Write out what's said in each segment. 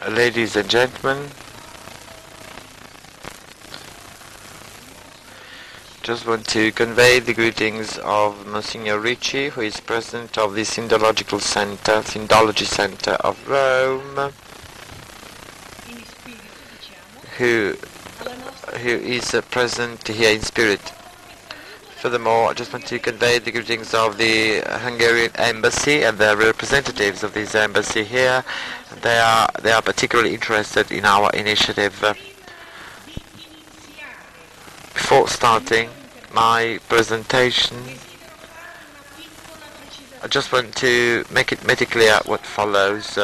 Ladies and gentlemen, just want to convey the greetings of Monsignor Ricci, who is president of the Syndology Center of Rome, who is present here in spirit. Furthermore, I just want to convey the greetings of the Hungarian embassy and the representatives of this embassy here. They are particularly interested in our initiative. Before starting my presentation, I just want to make it clear what follows.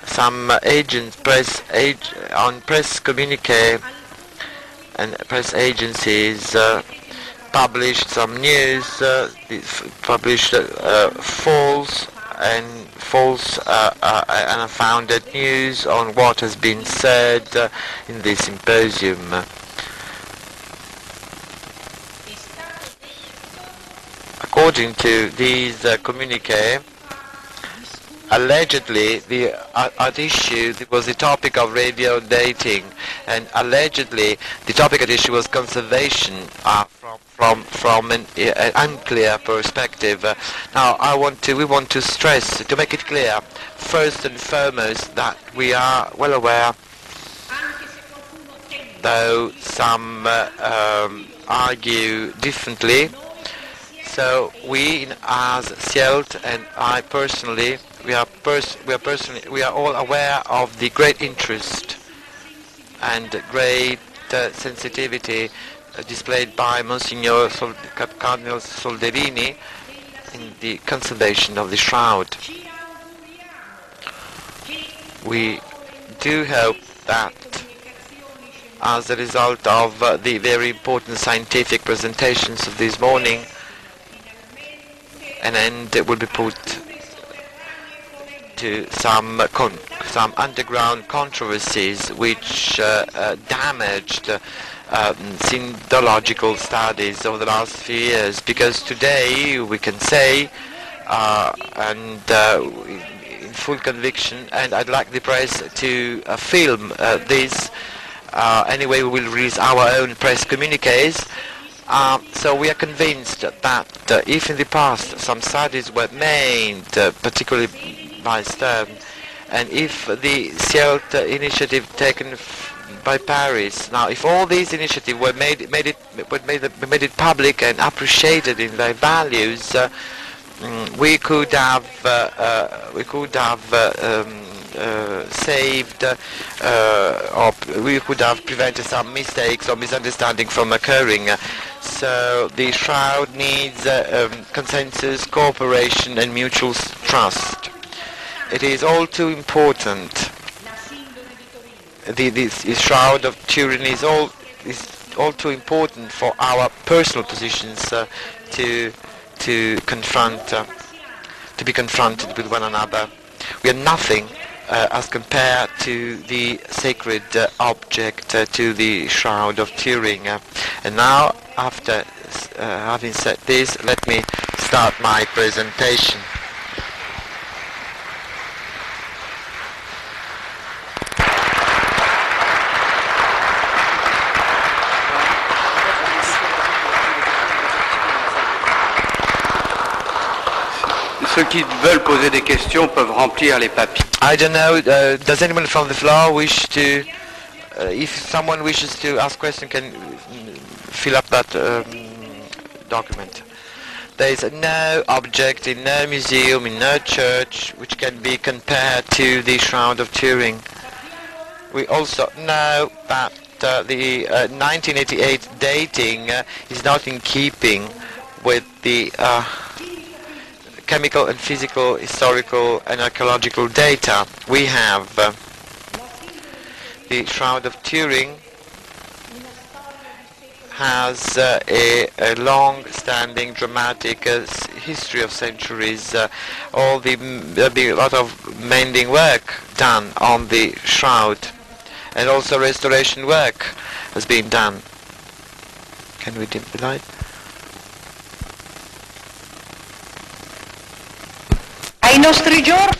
Some agents, press communique and press agencies published some news, published false and unfounded news on what has been said in this symposium. According to these communique, allegedly at issue was the topic of radio dating, and allegedly the topic at issue was conservation from an unclear perspective. Now we want to stress, to make it clear, first and foremost, that we are well aware, though some argue differently. So we as Siliato and I personally, we are all aware of the great interest and great sensitivity displayed by Monsignor Cardinal Solderini in the conservation of the Shroud. We do hope that as a result of the very important scientific presentations of this morning, an end will be put to some underground controversies which damaged syndological studies over the last few years. Because today we can say, in full conviction, and I'd like the press to film this. Anyway, we will release our own press communiques. So we are convinced that if in the past some studies were made, particularly by Stern, and if the Siliato initiative taken by Paris, now if all these initiatives were made it public and appreciated in their values, we could have saved, or we could have prevented some mistakes or misunderstanding from occurring. So the Shroud needs consensus, cooperation and mutual trust. It is all too important. The Shroud of Turin is all too important for our personal positions to be confronted with one another. We are nothing as compared to the sacred object, to the Shroud of Turin. And now, after having said this, let me start my presentation. Ceux qui veulent poser des questions peuvent remplir les papiers. I don't know, does anyone from the floor wish to, if someone wishes to ask questions, can fill up that document. There is no object in no museum, in no church, which can be compared to the Shroud of Turin. We also know that the 1988 dating is not in keeping with the chemical and physical, historical and archaeological data. We have the Shroud of Turin has a long-standing dramatic history of centuries. There'll be a lot of mending work done on the Shroud, and also restoration work has been done. Can we dim the light? Ai nostri giorni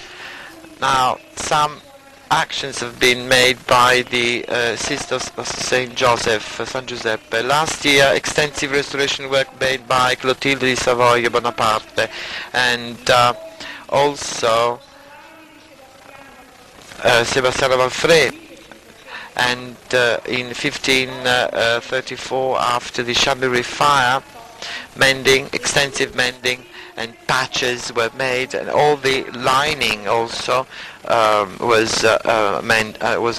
Now, some actions have been made by the Sisters of Saint Joseph, San Giuseppe. Last year, extensive restoration work made by Clotilde di Savoia Bonaparte, and also Sebastiano Valfré. And in 1534, after the Chambéry fire, extensive mending and patches were made, and all the lining also was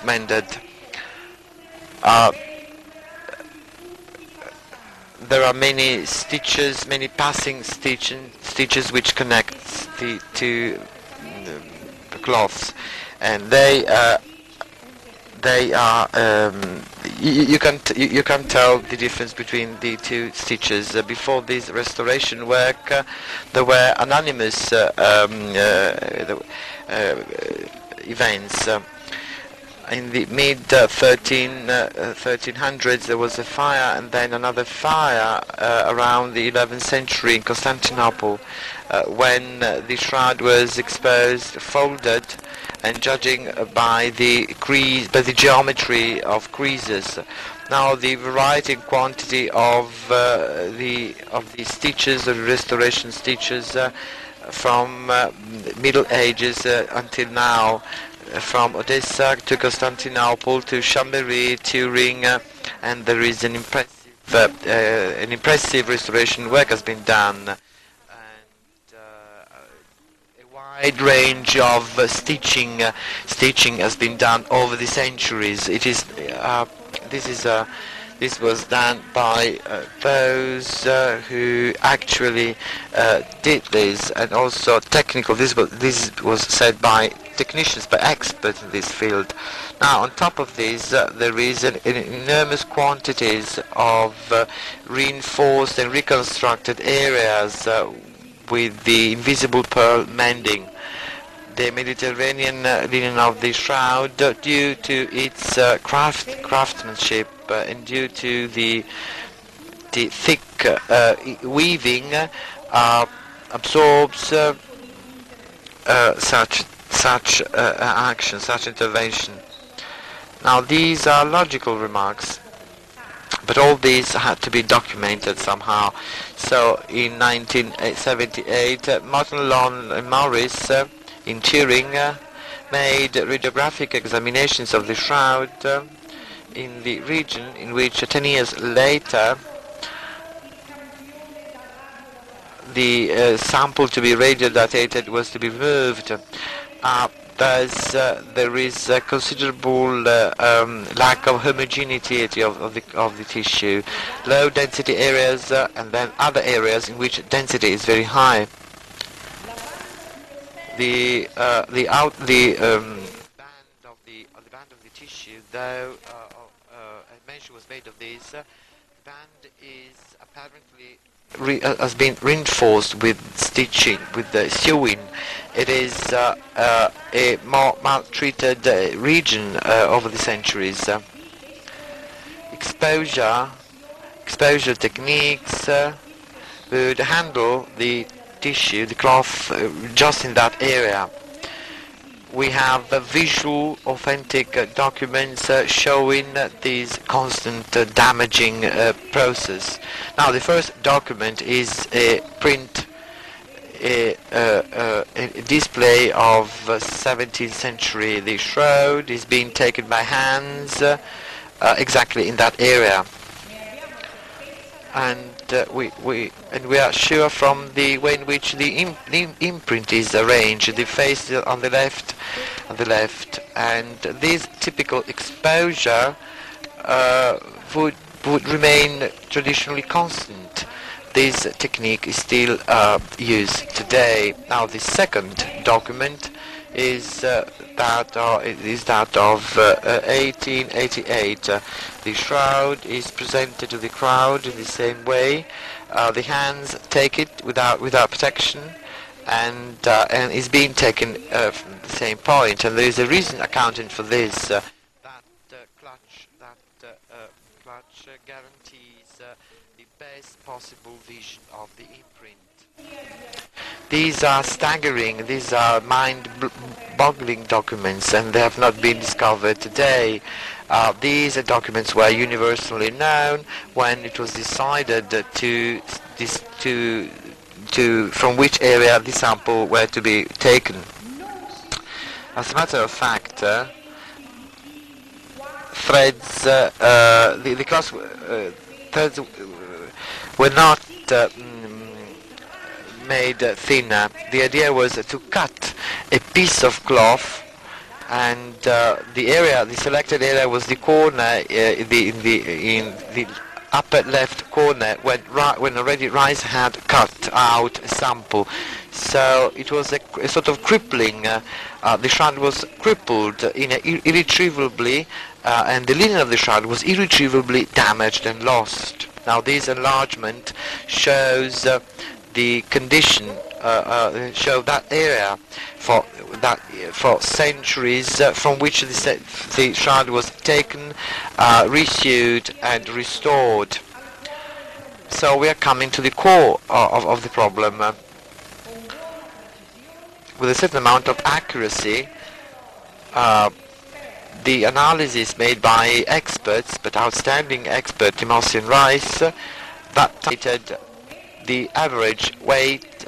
mended. There are many stitches, many passing stitches which connect the two cloths, and they are you can tell the difference between the two stitches. Before this restoration work, there were anonymous events. In the mid 1300s, there was a fire, and then another fire around the 11th century in Constantinople, when the shroud was exposed, folded, and judging by the geometry of creases. Now the variety and quantity of the stitches, the restoration stitches, from Middle Ages until now, from Odessa to Constantinople to Chambéry, Turin, and there is an impressive restoration work has been done. Wide range of stitching has been done over the centuries. This was done by those who actually did this, and also technical. This was said by technicians, by experts in this field. Now, on top of this, there is an enormous quantities of reinforced and reconstructed areas with the invisible pearl mending. The Mediterranean linen of the shroud, due to its craftsmanship and due to the thick weaving, absorbs such action, such intervention. Now, these are logical remarks, but all these had to be documented somehow. So in 1978, Martin Lon and Morris in Turin made radiographic examinations of the shroud in the region in which 10 years later the sample to be radiodated was to be removed. Thus, there is a considerable lack of homogeneity of the tissue, low density areas, and then other areas in which density is very high. The band of the tissue, though a measure was made of this, band is apparently has been reinforced with stitching, with the sewing. It is a more maltreated region over the centuries. Exposure techniques would handle the tissue, the cloth, just in that area. We have visual, authentic documents showing this constant damaging process. Now, the first document is a print, a display of 17th century. The shroud is being taken by hands exactly in that area. And we are sure from the way in which the imprint is arranged, the face on the left, and this typical exposure would remain traditionally constant. This technique is still used today. Now, the second document is that of 1888. The shroud is presented to the crowd in the same way. The hands take it without protection, and is being taken from the same point. And there is a reason accounting for this. That clutch guarantees the best possible vision of the imprint. These are staggering. These are mind-boggling documents, and they have not been discovered today. These documents were universally known when it was decided from which area the sample were to be taken. As a matter of fact, threads, the cloth threads were not made thinner. The idea was to cut a piece of cloth, and the selected area was the corner, in the upper left corner, when already Rice had cut out a sample. So it was a sort of crippling. The shroud was crippled irretrievably, and the linen of the shroud was irretrievably damaged and lost. Now this enlargement shows the condition, show that area for centuries from which the shroud was taken, reissued and restored. So we are coming to the core of the problem. With a certain amount of accuracy, the analysis made by experts, but outstanding expert Timothy and Rice, that stated the average weight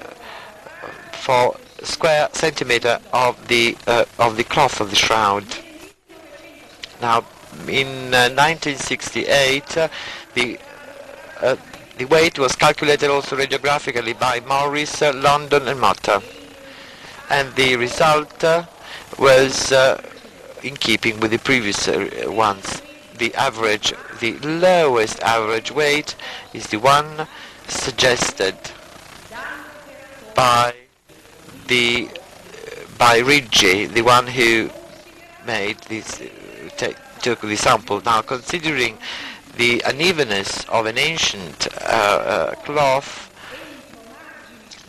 for square centimeter of the cloth of the shroud. Now, in 1968, the weight was calculated also radiographically by Morris, London, and Motta, and the result was in keeping with the previous ones. The lowest average weight is the one suggested by Ricci, the one who made this, took the sample. Now, considering the unevenness of an ancient cloth,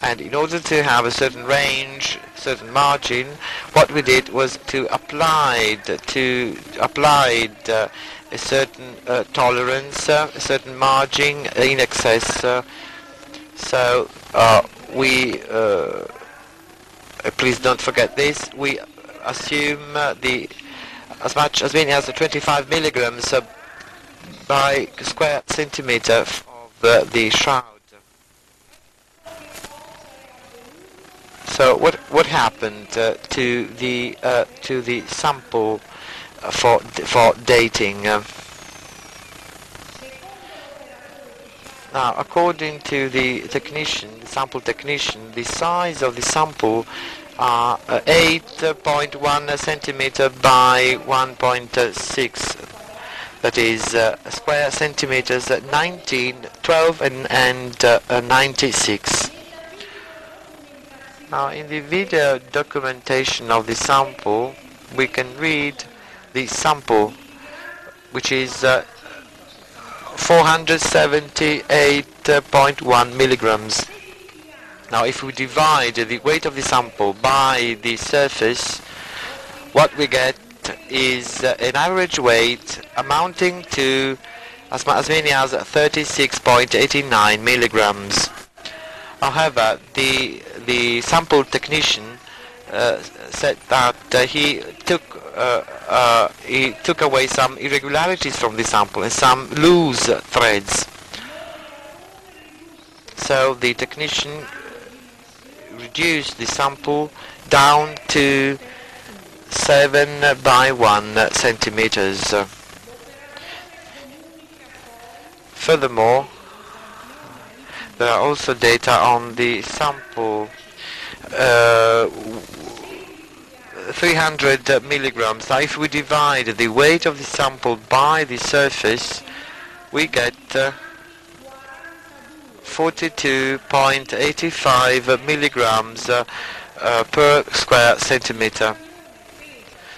and in order to have a certain range, certain margin, what we did was to apply a certain tolerance, a certain margin in excess. So we, please don't forget this, we assume as many as 25 milligrams by square centimeter of the shroud. So what happened to the sample for dating? Now, according to the sample technician, the size of the sample are 8.1 centimeter by 1.6. That is square centimeters, 19, 12, and 96. Now, in the video documentation of the sample, we can read the sample, which is 478.1 milligrams. Now, if we divide the weight of the sample by the surface, what we get is an average weight amounting to as many as 36.89 milligrams. However, the sample technician said that he took away some irregularities from the sample and some loose threads. So the technician reduced the sample down to 7 by 1 centimeters. Furthermore, there are also data on the sample, 300 milligrams. Now, if we divide the weight of the sample by the surface, we get 42.85 milligrams per square centimeter.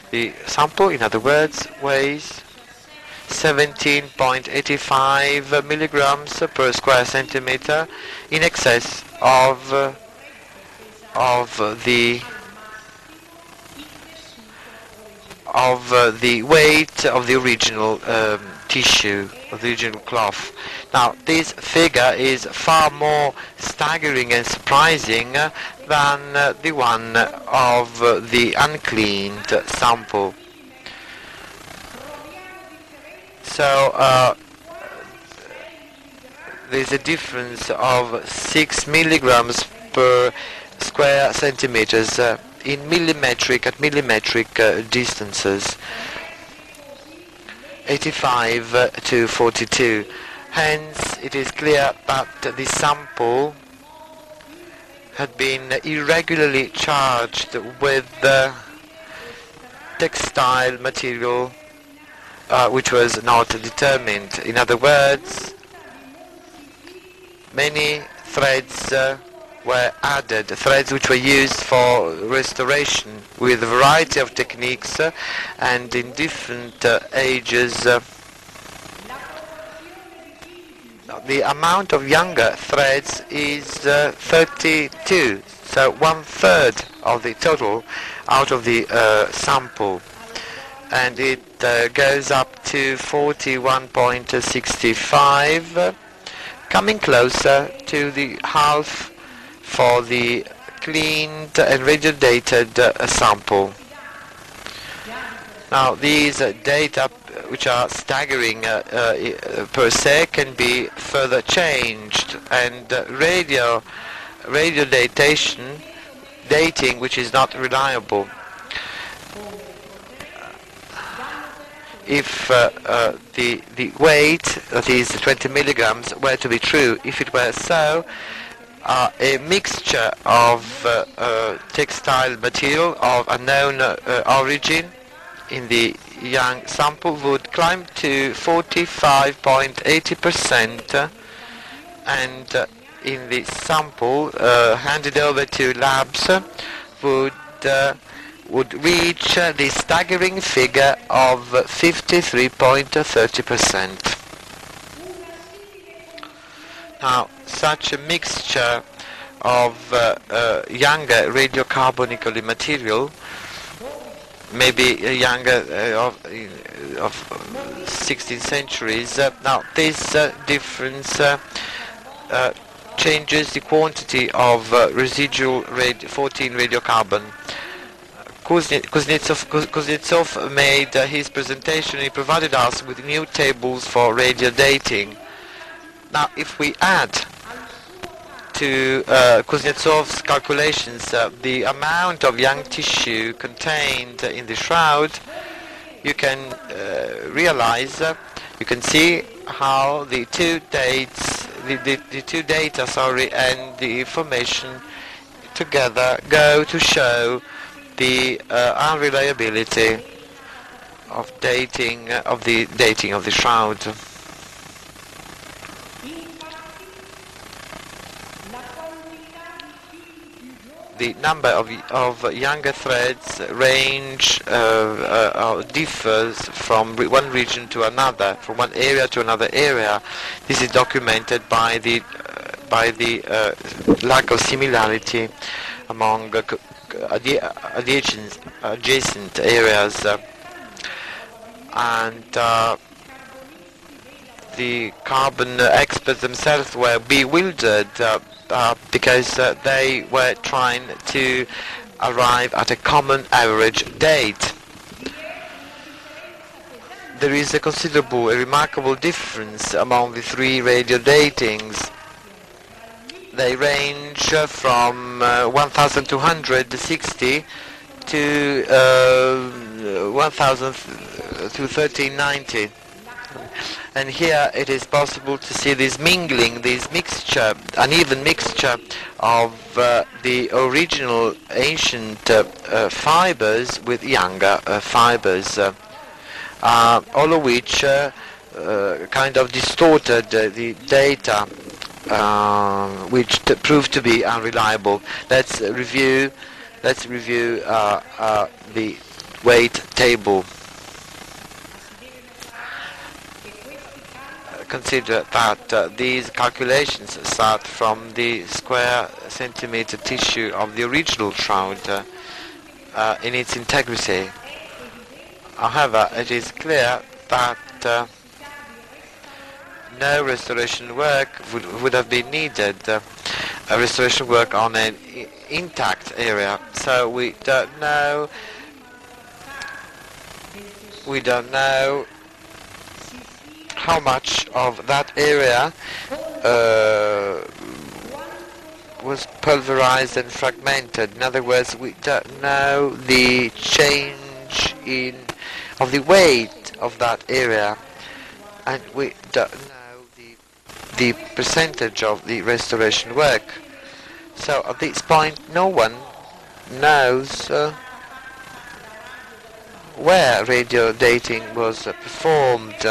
The sample, in other words, weighs 17.85 milligrams per square centimeter, in excess of the weight of the original tissue, of the original cloth. Now, this figure is far more staggering and surprising than the one of the uncleaned sample. So there's a difference of 6 milligrams per square centimeters in millimetric distances, 85 to 42. Hence, it is clear that the sample had been irregularly charged with textile material which was not determined. In other words, many threads were added, threads which were used for restoration with a variety of techniques and in different ages. The amount of younger threads is 32, so 1/3 of the total out of the sample, and it goes up to 41.65, coming closer to the half for the cleaned and radiodated sample. Now these data, which are staggering per se, can be further changed, and radio dating, which is not reliable. If the weight, that is 20 milligrams, were to be true, if it were so, a mixture of textile material of unknown origin in the young sample would climb to 45.80%, and in the sample handed over to labs would reach the staggering figure of 53.30%. Now, such a mixture of younger radiocarbonically material, maybe younger of 16th centuries. Now this difference changes the quantity of residual 14 radiocarbon. Kuznetsov made his presentation. He provided us with new tables for radiodating. Now if we add to Kuznetsov's calculations the amount of young tissue contained in the shroud, you can realize, you can see how the two dates, the two data, and the information together go to show the unreliability of the dating of the shroud. The number of younger threads differs from one region to another, from one area to another area. This is documented by the lack of similarity among adjacent areas, and the carbon experts themselves were bewildered because they were trying to arrive at a common average date. There is a remarkable difference among the three radio datings. They range from 1260 to 1390. And here it is possible to see this mingling, this mixture, uneven mixture of the original ancient fibers with younger fibers, all of which kind of distorted the data, which proved to be unreliable. Let's review the weight table. Consider that these calculations start from the square centimeter tissue of the original shroud in its integrity. However, it is clear that no restoration work would have been needed. A restoration work on an intact area. So we don't know how much of that area was pulverized and fragmented. In other words, we don't know the change of the weight of that area, and we don't know the percentage of the restoration work. So at this point, no one knows where radio dating was performed.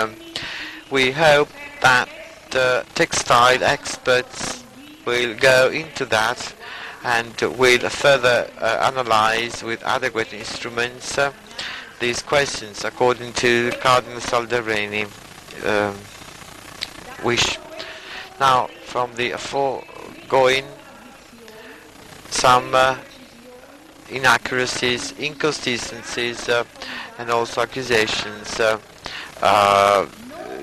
We hope that textile experts will go into that and will further analyze with adequate instruments these questions according to Cardinal Saldarini wish. Now, from the foregoing, some inaccuracies, inconsistencies, and also accusations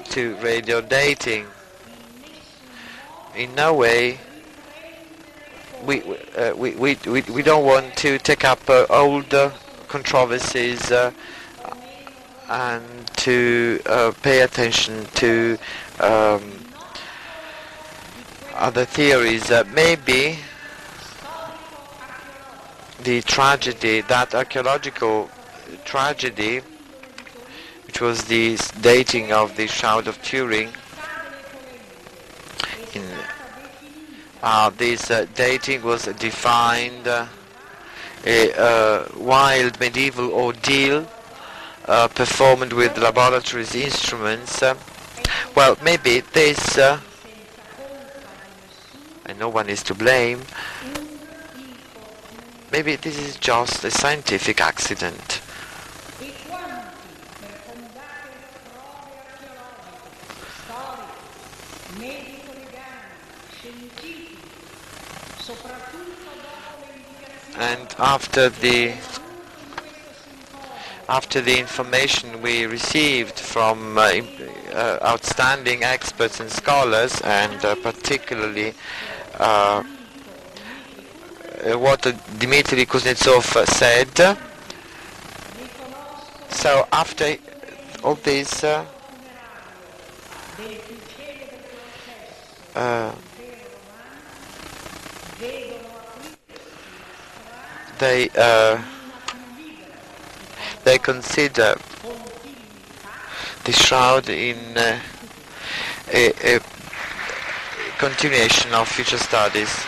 to radio dating. In no way we don't want to take up old controversies and to pay attention to other theories. Maybe the tragedy, that archaeological tragedy, which was the dating of the Shroud of Turin, this dating was defined a wild medieval ordeal performed with laboratories instruments. Well, maybe this, and no one is to blame, maybe this is just a scientific accident. And after the information we received from outstanding experts and scholars, and particularly what Dmitry Kuznetsov said, so after all this they consider the Shroud in a continuation of future studies.